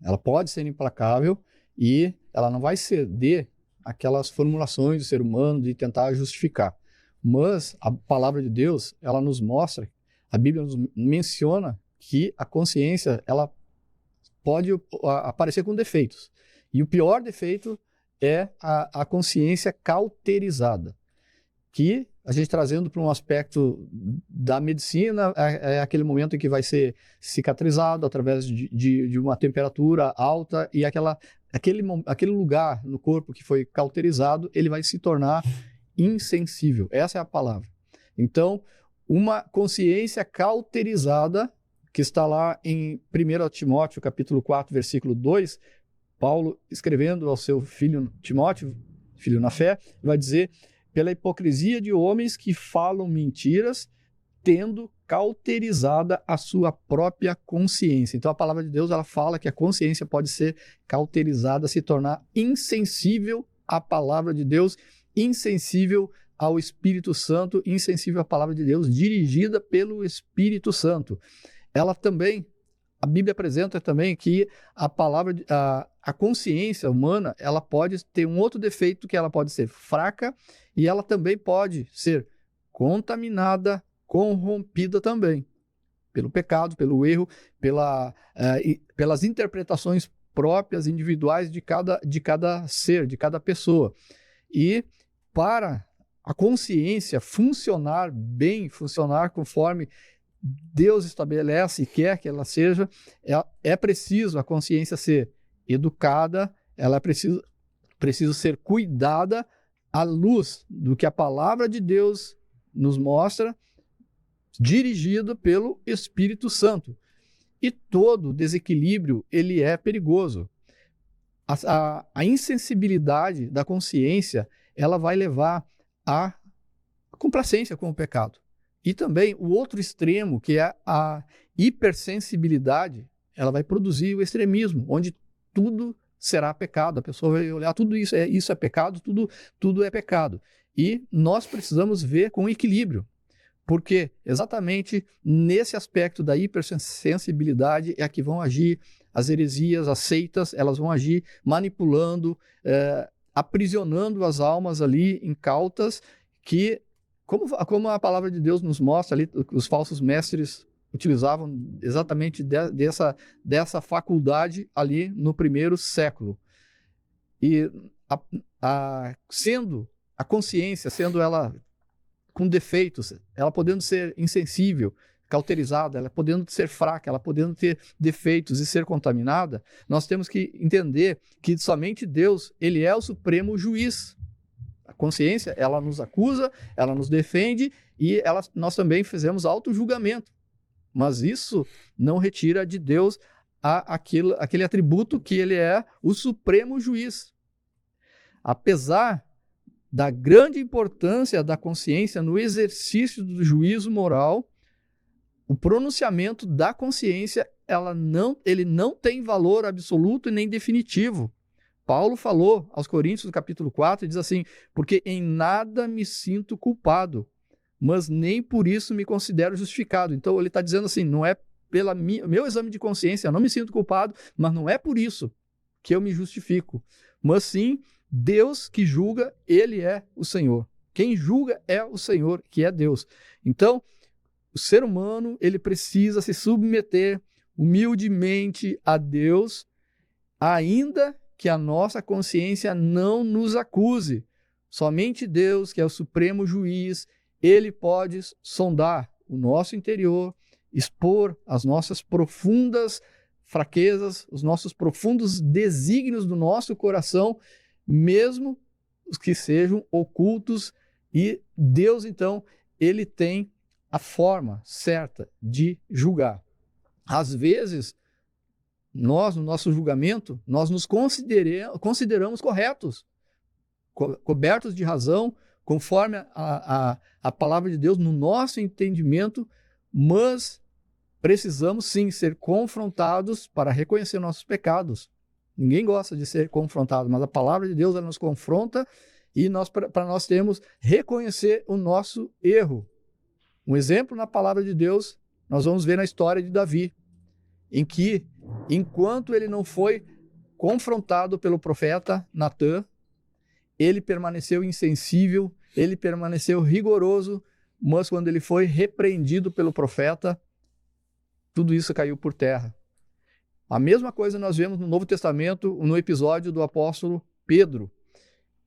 Ela pode ser implacável e ela não vai ceder aquelas formulações do ser humano de tentar justificar. Mas a palavra de Deus, ela nos mostra, a Bíblia nos menciona que a consciência, ela pode aparecer com defeitos. E o pior defeito é a consciência cauterizada, que a gente trazendo para um aspecto da medicina, é aquele momento em que vai ser cicatrizado através de uma temperatura alta e aquele lugar no corpo que foi cauterizado, ele vai se tornar insensível. Essa é a palavra. Então, uma consciência cauterizada, que está lá em 1 Timóteo, capítulo 4, versículo 2, Paulo escrevendo ao seu filho Timóteo, filho na fé, vai dizer: pela hipocrisia de homens que falam mentiras, tendo cauterizada a sua própria consciência. Então a palavra de Deus, ela fala que a consciência pode ser cauterizada, se tornar insensível à palavra de Deus, insensível ao Espírito Santo, insensível à palavra de Deus, dirigida pelo Espírito Santo. Ela também, a Bíblia apresenta também que a consciência humana, ela pode ter um outro defeito, que ela pode ser fraca e ela também pode ser contaminada, corrompida também, pelo pecado, pelo erro, pelas interpretações próprias, individuais de cada ser, de cada pessoa. E para a consciência funcionar bem, funcionar conforme Deus estabelece e quer que ela seja, é preciso a consciência ser educada, ela é preciso ser cuidada à luz do que a palavra de Deus nos mostra, dirigida pelo Espírito Santo. E todo desequilíbrio, ele é perigoso. A insensibilidade da consciência, ela vai levar à complacência com o pecado. E também o outro extremo, que é a hipersensibilidade, ela vai produzir o extremismo, onde tudo será pecado. A pessoa vai olhar, tudo isso é pecado, tudo é pecado. E nós precisamos ver com equilíbrio, porque exatamente nesse aspecto da hipersensibilidade é que vão agir as heresias, as seitas, elas vão agir manipulando, aprisionando as almas ali incautas, que, como a palavra de Deus nos mostra ali, os falsos mestres utilizavam exatamente dessa faculdade ali no primeiro século. E sendo a consciência, sendo ela com defeitos, ela podendo ser insensível, cauterizada, ela podendo ser fraca, ela podendo ter defeitos e ser contaminada, nós temos que entender que somente Deus, ele é o supremo juiz. A consciência, ela nos acusa, ela nos defende e nós também fizemos auto-julgamento. Mas isso não retira de Deus aquele atributo que ele é o supremo juiz. Apesar da grande importância da consciência no exercício do juízo moral, o pronunciamento da consciência, ele não tem valor absoluto e nem definitivo. Paulo falou aos Coríntios, no capítulo 4, e diz assim: porque em nada me sinto culpado, mas nem por isso me considero justificado. Então ele está dizendo assim, não é pelo meu exame de consciência, eu não me sinto culpado, mas não é por isso que eu me justifico, mas sim Deus que julga, ele é o Senhor. Quem julga é o Senhor, que é Deus. Então, o ser humano, ele precisa se submeter humildemente a Deus, ainda que a nossa consciência não nos acuse. Somente Deus, que é o supremo juiz, ele pode sondar o nosso interior, expor as nossas profundas fraquezas, os nossos profundos desígnios do nosso coração, mesmo os que sejam ocultos, e Deus, então, ele tem a forma certa de julgar. Às vezes, nós, no nosso julgamento, nós nos consideramos corretos, cobertos de razão, conforme a palavra de Deus, no nosso entendimento, mas precisamos sim ser confrontados para reconhecer nossos pecados. Ninguém gosta de ser confrontado, mas a palavra de Deus ela nos confronta e para nós termos reconhecer o nosso erro. Um exemplo na palavra de Deus, nós vamos ver na história de Davi, em que, enquanto ele não foi confrontado pelo profeta Natã, ele permaneceu insensível, ele permaneceu rigoroso, mas quando ele foi repreendido pelo profeta, tudo isso caiu por terra. A mesma coisa nós vemos no Novo Testamento, no episódio do apóstolo Pedro.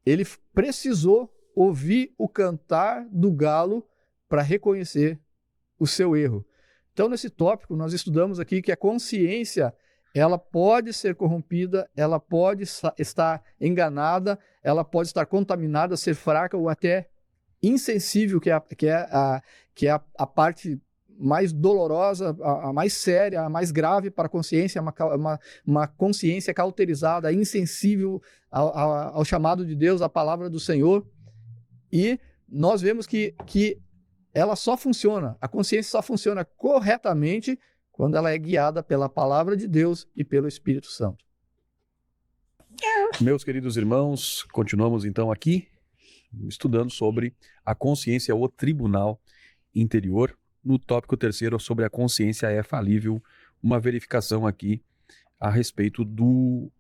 Ele precisou ouvir o cantar do galo para reconhecer o seu erro. Então, nesse tópico, nós estudamos aqui que a consciência, ela pode ser corrompida, ela pode estar enganada, ela pode estar contaminada, ser fraca ou até insensível, que é a parte mais dolorosa, a mais séria, a mais grave para a consciência, uma consciência cauterizada, insensível ao chamado de Deus, à palavra do Senhor. E nós vemos que ela só funciona, a consciência só funciona corretamente quando ela é guiada pela palavra de Deus e pelo Espírito Santo. Meus queridos irmãos, continuamos então aqui estudando sobre a consciência ou tribunal interior. No tópico 3º, sobre a consciência é falível, uma verificação aqui a respeito do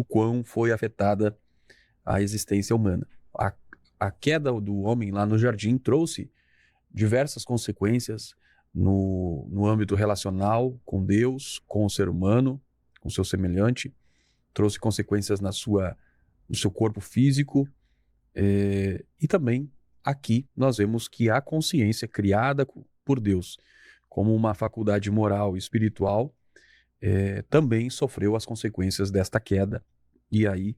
quão foi afetada a existência humana. A queda do homem lá no jardim trouxe diversas consequências no âmbito relacional com Deus, com o ser humano, com o seu semelhante, trouxe consequências no seu corpo físico, e também aqui nós vemos que a consciência criada por Deus como uma faculdade moral e espiritual também sofreu as consequências desta queda, e aí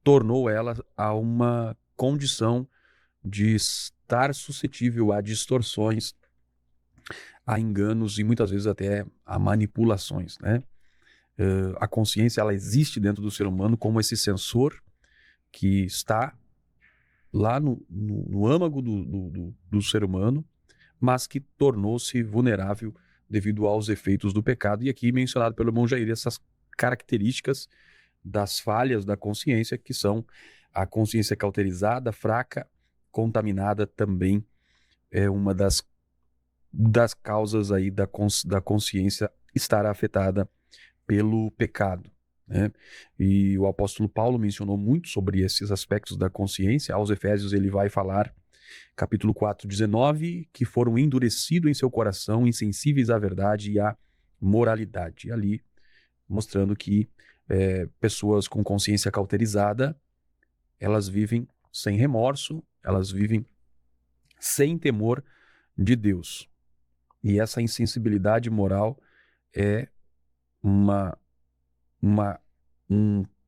tornou ela a uma condição de estar suscetível a distorções, a enganos e muitas vezes até a manipulações, né? A consciência ela existe dentro do ser humano como esse sensor que está lá no âmago do ser humano, mas que tornou-se vulnerável devido aos efeitos do pecado. E aqui mencionado pelo irmão Jair essas características das falhas da consciência, que são a consciência cauterizada, fraca, contaminada, também é uma das causas aí da consciência estar afetada pelo pecado, né? E o apóstolo Paulo mencionou muito sobre esses aspectos da consciência. Aos Efésios ele vai falar, capítulo 4, 19, que foram endurecidos em seu coração, insensíveis à verdade e à moralidade. E ali mostrando que pessoas com consciência cauterizada, elas vivem sem remorso, elas vivem sem temor de Deus. E essa insensibilidade moral é um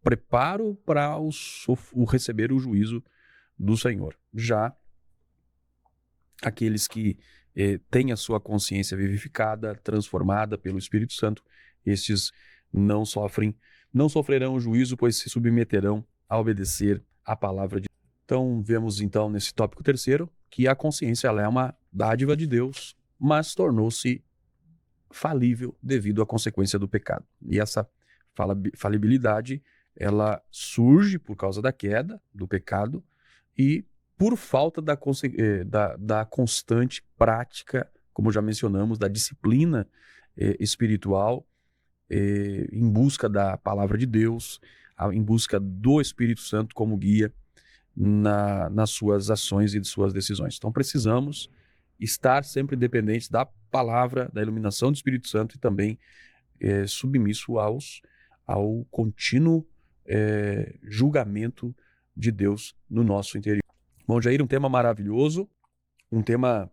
preparo para o receber o juízo do Senhor. Já aqueles que têm a sua consciência vivificada, transformada pelo Espírito Santo, estes não sofrerão o juízo, pois se submeterão a obedecer a palavra de Deus. Então, vemos então nesse tópico terceiro que a consciência ela é uma dádiva de Deus, mas tornou-se falível devido à consequência do pecado. E essa falibilidade, ela surge por causa da queda, do pecado, e por falta da constante prática, como já mencionamos, da disciplina espiritual, em busca da palavra de Deus, em busca do Espírito Santo como guia nas suas ações e de suas decisões. Então precisamos estar sempre dependentes da palavra, da iluminação do Espírito Santo e também submisso ao contínuo julgamento de Deus no nosso interior. Bom, Jair, um tema maravilhoso, um tema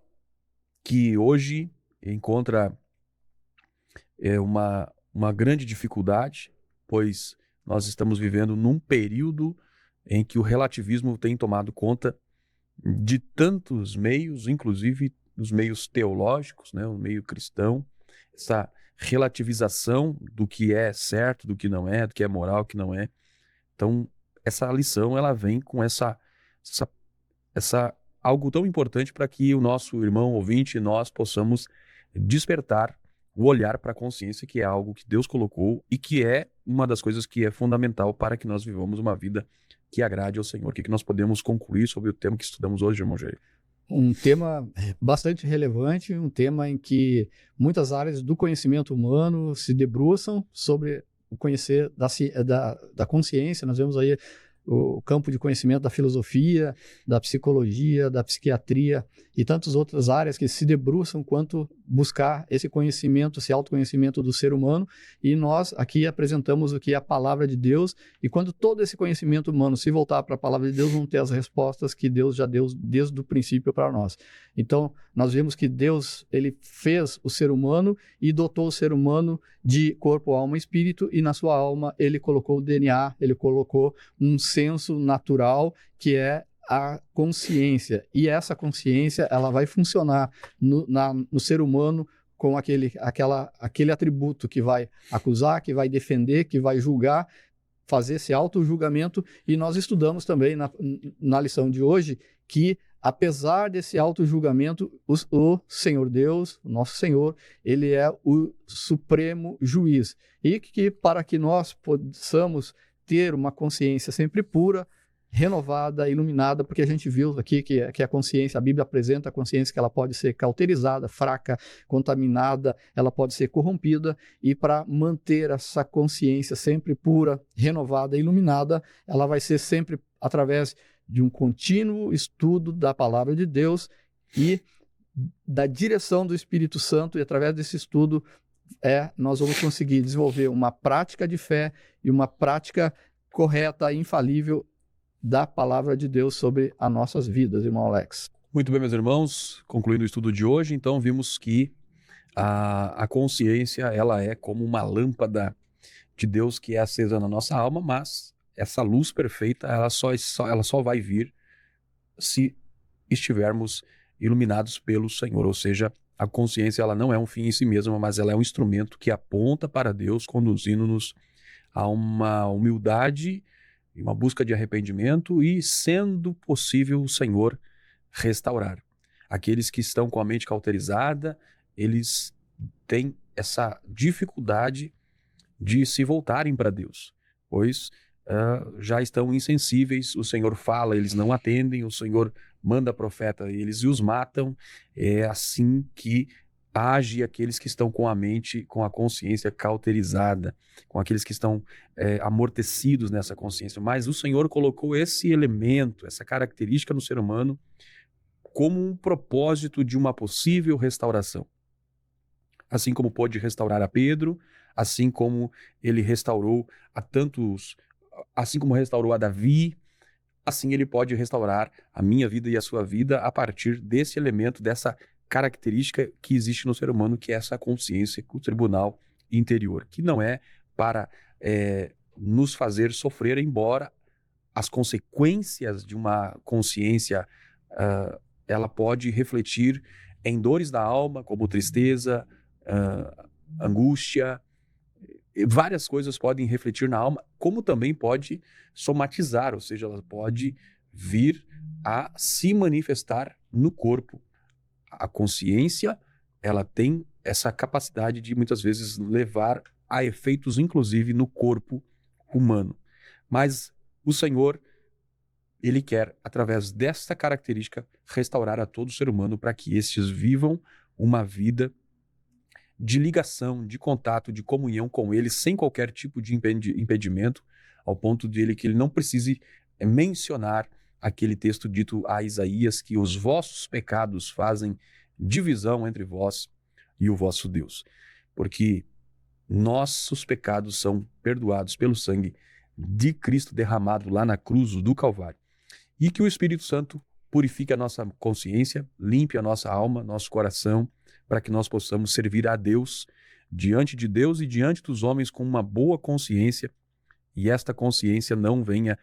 que hoje encontra uma grande dificuldade, pois nós estamos vivendo num período em que o relativismo tem tomado conta de tantos meios, inclusive os meios teológicos, né, o meio cristão, essa relativização do que é certo, do que não é, do que é moral, do que não é. Então, essa lição ela vem com essa algo tão importante para que o nosso irmão ouvinte e nós possamos despertar o olhar para a consciência, que é algo que Deus colocou e que é uma das coisas que é fundamental para que nós vivamos uma vida que agrade ao Senhor. O que nós podemos concluir sobre o tema que estudamos hoje, irmão Jair? Um tema bastante relevante, um tema em que muitas áreas do conhecimento humano se debruçam sobre o conhecer da consciência. Nós vemos aí o campo de conhecimento da filosofia, da psicologia, da psiquiatria e tantas outras áreas que se debruçam quanto buscar esse conhecimento, esse autoconhecimento do ser humano, e nós aqui apresentamos o que é a palavra de Deus, e quando todo esse conhecimento humano se voltar para a palavra de Deus, vão ter as respostas que Deus já deu desde o princípio para nós. Então, nós vemos que Deus, ele fez o ser humano e dotou o ser humano de corpo, alma e espírito, e na sua alma ele colocou o DNA, ele colocou um senso natural que é a consciência, e essa consciência ela vai funcionar no ser humano com aquele atributo que vai acusar, que vai defender, que vai julgar, fazer esse auto-julgamento. E nós estudamos também na lição de hoje que, apesar desse auto-julgamento, o Senhor Deus, o nosso Senhor, ele é o supremo juiz, e que para que nós possamos ter uma consciência sempre pura, renovada, iluminada, porque a gente viu aqui que a consciência, a Bíblia apresenta a consciência que ela pode ser cauterizada, fraca, contaminada, ela pode ser corrompida, e para manter essa consciência sempre pura, renovada, iluminada, ela vai ser sempre através de um contínuo estudo da palavra de Deus e da direção do Espírito Santo, e através desse estudo nós vamos conseguir desenvolver uma prática de fé e uma prática correta e infalível da palavra de Deus sobre as nossas vidas, irmão Alex. Muito bem, meus irmãos, concluindo o estudo de hoje, então vimos que a consciência ela é como uma lâmpada de Deus que é acesa na nossa alma, mas essa luz perfeita ela só vai vir se estivermos iluminados pelo Senhor, ou seja, a consciência ela não é um fim em si mesma, mas ela é um instrumento que aponta para Deus, conduzindo-nos a uma humildade e uma busca de arrependimento e, sendo possível, o Senhor restaurar. Aqueles que estão com a mente cauterizada, eles têm essa dificuldade de se voltarem para Deus, pois já estão insensíveis, o Senhor fala, eles não atendem, o Senhor manda profeta, eles os matam. É assim que age aqueles que estão com a mente, com a consciência cauterizada, com aqueles que estão amortecidos nessa consciência. Mas o Senhor colocou esse elemento, essa característica no ser humano como um propósito de uma possível restauração. Assim como pôde restaurar a Pedro, assim como ele restaurou assim como restaurou a Davi, assim ele pode restaurar a minha vida e a sua vida a partir desse elemento, dessa característica que existe no ser humano, que é essa consciência, o tribunal interior, que não é para nos fazer sofrer, embora as consequências de uma consciência, ela pode refletir em dores da alma, como tristeza, angústia, várias coisas podem refletir na alma, como também pode somatizar, ou seja, ela pode vir a se manifestar no corpo. A consciência, ela tem essa capacidade de muitas vezes levar a efeitos, inclusive, no corpo humano. Mas o Senhor, Ele quer, através desta característica, restaurar a todo ser humano para que estes vivam uma vida de ligação, de contato, de comunhão com Ele, sem qualquer tipo de impedimento, ao ponto de que Ele não precise mencionar aquele texto dito a Isaías, que os vossos pecados fazem divisão entre vós e o vosso Deus. Porque nossos pecados são perdoados pelo sangue de Cristo derramado lá na cruz do Calvário. E que o Espírito Santo purifique a nossa consciência, limpe a nossa alma, nosso coração, para que nós possamos servir a Deus, diante de Deus e diante dos homens, com uma boa consciência, e esta consciência não venha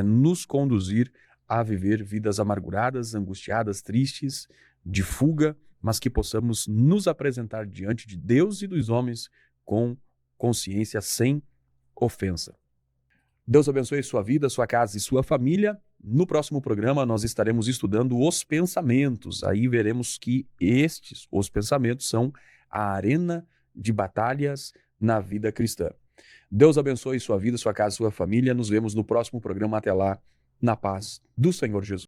nos conduzir a viver vidas amarguradas, angustiadas, tristes, de fuga, mas que possamos nos apresentar diante de Deus e dos homens com consciência sem ofensa. Deus abençoe sua vida, sua casa e sua família. No próximo programa nós estaremos estudando os pensamentos. Aí veremos que os pensamentos, são a arena de batalhas na vida cristã. Deus abençoe sua vida, sua casa e sua família. Nos vemos no próximo programa. Até lá, na paz do Senhor Jesus.